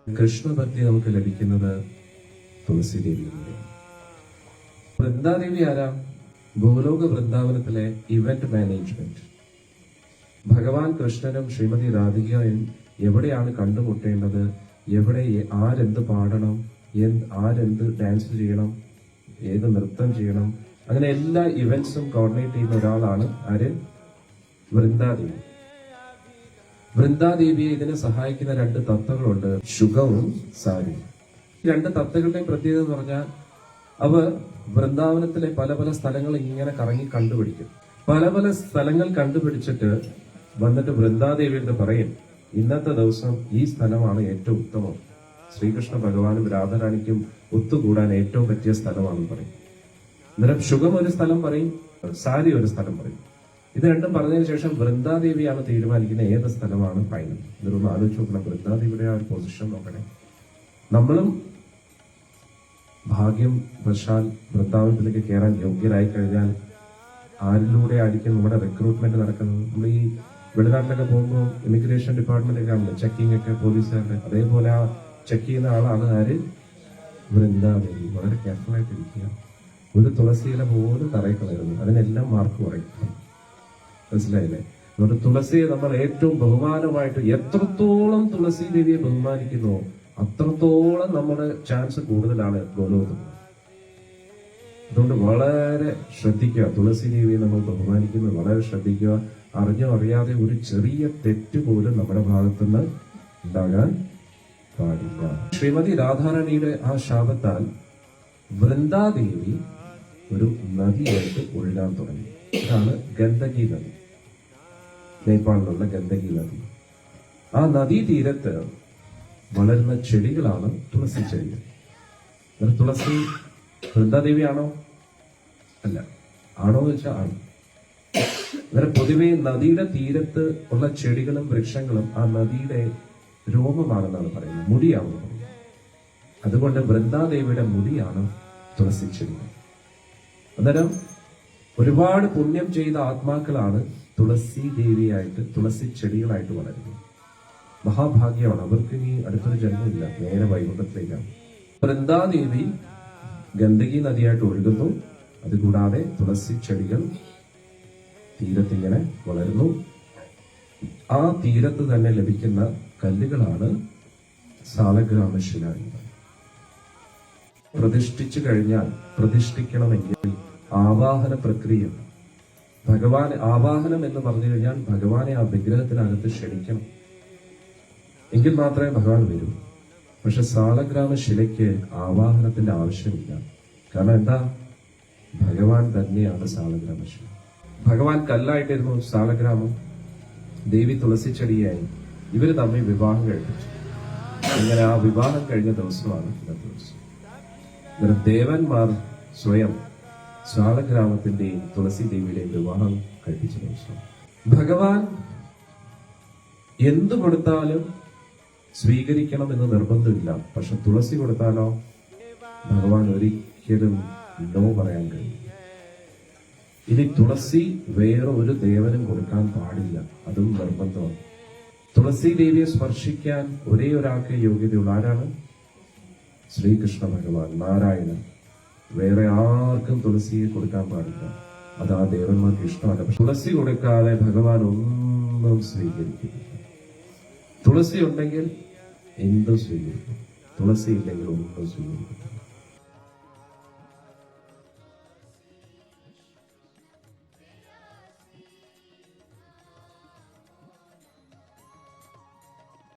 കൃഷ്ണഭക്തി നമുക്ക് ലഭിക്കുന്നത് തുളസി ദേവിയിലൂടെയാണ്. വൃന്ദാദേവി ആരാ? ഗോലോക വൃന്ദാവനത്തിലെ ഇവന്റ് മാനേജ്മെന്റ്. ഭഗവാൻ കൃഷ്ണനും ശ്രീമതി രാധികയും എവിടെയാണ് കണ്ടുമുട്ടേണ്ടത്, എവിടെ ആരെന്ത് പാടണം, ആരെന്ത് ഡാൻസ് ചെയ്യണം, ഏത് നൃത്തം ചെയ്യണം, അങ്ങനെ എല്ലാ ഇവന്റ്സും കോർഡിനേറ്റ് ചെയ്യുന്ന ഒരാളാണ് ആര്? വൃന്ദാദേവി. വൃന്ദാദേവിയെ ഇതിനെ സഹായിക്കുന്ന രണ്ട് തത്തകളുണ്ട്, ശുഗവും സാരിയും. രണ്ട് തത്തകളുടെയും പ്രത്യേകത എന്ന് പറഞ്ഞാൽ അവർ വൃന്ദാവനത്തിലെ പല പല സ്ഥലങ്ങൾ ഇങ്ങനെ കറങ്ങി കണ്ടുപിടിക്കും. പല പല സ്ഥലങ്ങൾ കണ്ടുപിടിച്ചിട്ട് വന്നിട്ട് വൃന്ദാദേവിയോട് പറയും, ഇന്നത്തെ ദിവസം ഈ സ്ഥലമാണ് ഏറ്റവും ഉത്തമം, ശ്രീകൃഷ്ണ ഭഗവാനും രാധാറാണിക്കും ഒത്തുകൂടാൻ ഏറ്റവും പറ്റിയ സ്ഥലമാണെന്ന് പറയും. അന്നേരം ശുഗം ഒരു സ്ഥലം പറയും, സാരി ഒരു സ്ഥലം പറയും. ഇത് രണ്ടും പറഞ്ഞതിന് ശേഷം വൃന്ദാദേവിയാണ് തീരുമാനിക്കുന്ന ഏത് സ്ഥലമാണ് ഫൈനൽ. ഇതൊന്ന് ആലോചിച്ച് നോക്കണം. വൃന്ദാദേവിയുടെ ആ ഒരു പൊസിഷൻ നോക്കണേ. നമ്മളും ഭാഗ്യം വശാൽ വൃന്ദാവനത്തിലേക്ക് കയറാൻ യോഗ്യരായി കഴിഞ്ഞാൽ ആരിലൂടെ ആയിരിക്കും നമ്മുടെ റിക്രൂട്ട്മെന്റ് നടക്കുന്നത്? നമ്മൾ ഈ വെളിനാട്ടിലൊക്കെ പോകുമ്പോൾ ഇമിഗ്രേഷൻ ഡിപ്പാർട്ട്മെന്റ് ഒക്കെ ആണല്ലോ ചെക്കിംഗ് ഒക്കെ, പോലീസുകാരുടെ. അതേപോലെ ആ ചെക്ക് ചെയ്യുന്ന ആളാണ് ആര്? വൃന്ദാദേവി. വളരെ കെയർഫുൾ ആയിട്ട് ഇരിക്കുക. ഒരു തുളസിയില പോലും തറയിൽ കളയുന്നു, അതിനെല്ലാം മാർക്ക് പറയും. മനസ്സിലായില്ലേ? അതുകൊണ്ട് തുളസിയെ നമ്മൾ ഏറ്റവും ബഹുമാനമായിട്ട്, എത്രത്തോളം തുളസി ദേവിയെ ബഹുമാനിക്കുന്നോ അത്രത്തോളം നമ്മുടെ ചാൻസ് കൂടുതലാണ് ഗോലോകത്ത്. അതുകൊണ്ട് വളരെ ശ്രദ്ധിക്കുക. തുളസി ദേവിയെ നമ്മൾ ബഹുമാനിക്കുന്നത് വളരെ ശ്രദ്ധിക്കുക. അറിഞ്ഞോ അറിയാതെ ഒരു ചെറിയ തെറ്റ് പോലും നമ്മുടെ ഭാഗത്തുനിന്ന് ഉണ്ടാകാൻ പാടില്ല. ശ്രീമതി രാധാറാണിയുടെ ആ ശാപത്താൽ വൃന്ദാദേവി ഒരു നദിയായിട്ട് ഒഴുകാൻ തുടങ്ങി. ഇതാണ് ഗന്ദകി നദി, നേപ്പാളിലുള്ള ഗന്ദകി നദി. ആ നദീ തീരത്ത് വളരുന്ന ചെടികളാണ് തുളസി ചെടികൾ. തുളസി വൃന്ദാദേവിയാണോ? അല്ല. ആണോ എന്ന് വെച്ചാൽ ആണ്. അങ്ങനെ പൊതുവെ നദിയുടെ തീരത്ത് ഉള്ള ചെടികളും വൃക്ഷങ്ങളും ആ നദിയുടെ രോമമാണെന്നാണ് പറയുന്നത്, മുടിയാണെന്ന് പറയുന്നത്. അതുകൊണ്ട് വൃന്ദാദേവിയുടെ മുടിയാണ് തുളസി ചെടികൾ. അന്നേരം ഒരുപാട് പുണ്യം ചെയ്ത ആത്മാക്കളാണ് തുളസി ദേവിയായിട്ട്, തുളസി ചെടികളായിട്ട് വളരുന്നത്. മഹാഭാഗ്യമാണ്. അവർക്ക് ഇനി അടുത്തൊരു ജന്മമില്ല, നേരെ വൈകുണ്ഠത്തിലേക്കാണ്. വൃന്ദാദേവി ഗന്ദകി നദിയായിട്ട് ഒഴുകുന്നു. അതുകൂടാതെ തുളസി ചെടികൾ തീരത്തിങ്ങനെ വളരുന്നു. ആ തീരത്ത് തന്നെ ലഭിക്കുന്ന കല്ലുകളാണ് സാലഗ്രാമശില. പ്രതിഷ്ഠിച്ചു കഴിഞ്ഞാൽ, പ്രതിഷ്ഠിക്കണമെങ്കിൽ ആവാഹന പ്രക്രിയ. ഭഗവാൻ ആവാഹനം എന്ന് പറഞ്ഞു കഴിഞ്ഞാൽ ഭഗവാനെ ആ വിഗ്രഹത്തിനകത്ത് ക്ഷണിക്കണം, എങ്കിൽ മാത്രമേ ഭഗവാൻ വരൂ. പക്ഷെ സാലഗ്രാമ ശിലയ്ക്ക് ആവാഹനത്തിന്റെ ആവശ്യമില്ല. കാരണം എന്താ? ഭഗവാൻ തന്നെയാണ് സാലഗ്രാമ ശില. ഭഗവാൻ കല്ലായിട്ടിരുന്നു സാലഗ്രാമം, ദേവി തുളസി ചെടിയായി. ഇവര് തമ്മിൽ വിവാഹം കഴിപ്പിച്ചു. ഇങ്ങനെ ആ വിവാഹം കഴിഞ്ഞ ദിവസമാണ് ഇന്നത്തെ ദിവസം. ദേവന്മാർ സ്വയം സാലഗ്രാമത്തിന്റെയും തുളസി ദേവിയുടെയും വിവാഹം കഴിപ്പിച്ച ദിവസം. ഭഗവാൻ എന്തു കൊടുത്താലും സ്വീകരിക്കണം എന്ന് നിർബന്ധമില്ല. പക്ഷെ തുളസി കൊടുത്താലോ ഭഗവാൻ ഒരിക്കലും നോ പറയാൻ കഴിയും. ഇനി തുളസി വേറെ ഒരു ദേവനും കൊടുക്കാൻ പാടില്ല, അതും നിർബന്ധമാണ്. തുളസി ദേവിയെ സ്പർശിക്കാൻ ഒരേ ഒരാൾക്ക് യോഗ്യതയുള്ള ആരാണ്? ശ്രീകൃഷ്ണ ഭഗവാൻ, നാരായണൻ. വേറെ ആർക്കും തുളസിയെ കൊടുക്കാൻ പാടില്ല. അത് ആ ദേവന്മാർക്ക് ഇഷ്ടമല്ല. പക്ഷെ തുളസി കൊടുക്കാതെ ഭഗവാൻ ഒന്നും സ്വീകരിക്കില്ല. തുളസി ഉണ്ടെങ്കിൽ എന്തും സ്വീകരിക്കും, തുളസി ഇല്ലെങ്കിൽ ഒന്നും സ്വീകരിക്കും.